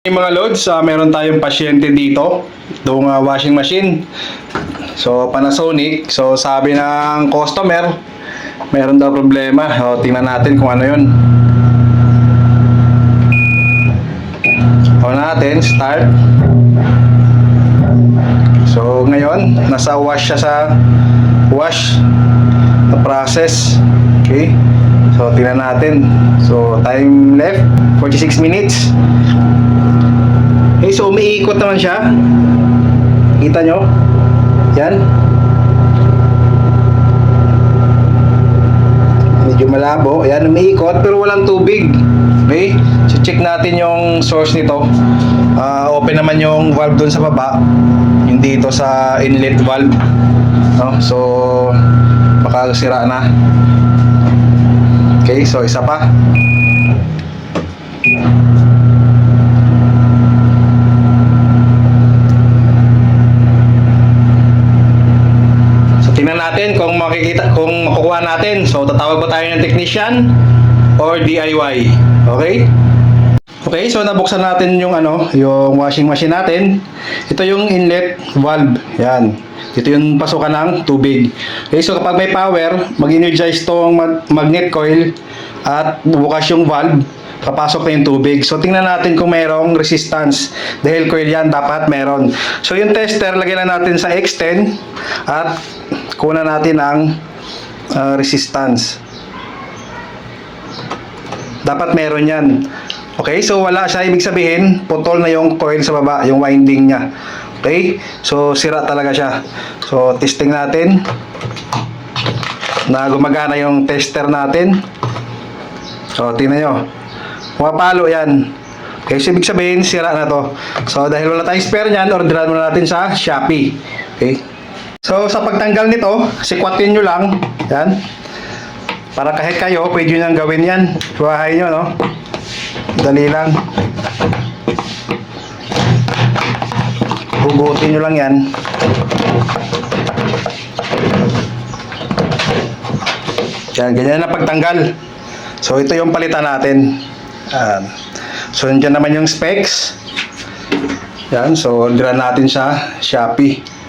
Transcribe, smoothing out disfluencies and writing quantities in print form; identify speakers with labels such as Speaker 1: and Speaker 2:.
Speaker 1: Mga loads, meron tayong pasyente dito, itong washing machine. So Panasonic. So sabi ng customer, meron daw problema. O, tingnan natin kung ano yun. On natin, start. So ngayon, nasa wash siya sa wash na process. Okay. So tingnan natin. So time left 46 minutes. Okay, so umiikot naman siya. Kita nyo? Yan. Medyo malabo. Ayan, umiikot pero walang tubig. Okay? So check natin yung source nito. Open naman yung valve dun sa baba. Yung dito sa inlet valve. No? So baka sira na. Okay, so isa pa. Tingnan natin kung makukuha natin. So tatawag ba tayo ng technician or DIY? Okay? Okay, so nabuksan natin yung yung washing machine natin. Ito yung inlet valve. Yan. Ito yung pasukan ng tubig. Okay, so kapag may power, mag-energize tong magnet coil at bubukas yung valve. Papasok na yung tubig. So tingnan natin kung mayroong resistance. Dahil coil yan, dapat meron. So yung tester, lagyan na natin sa X10 at kunan natin ang resistance. Dapat meron yan. Okay, so wala siya. Ibig sabihin, putol na yung coil sa baba, yung winding niya. Okay, so sira talaga siya. So testing natin na gumagana yung tester natin. So tingnan nyo, pumapalo yan. Okay, so ibig sabihin, sira na to. So dahil wala tayong spare nyan, orderan muna natin sa Shopee. Okay. So sa pagtanggal nito, sikwatin nyo lang. Yan. Para kahit kayo, pwede nyo nang gawin yan. Buhahay nyo, no? Dali lang. Hugutin nyo lang yan. Yan, ganyan na pagtanggal. So ito yung palitan natin. So nandiyan naman yung specs. Yan, so orderan natin sa Shopee.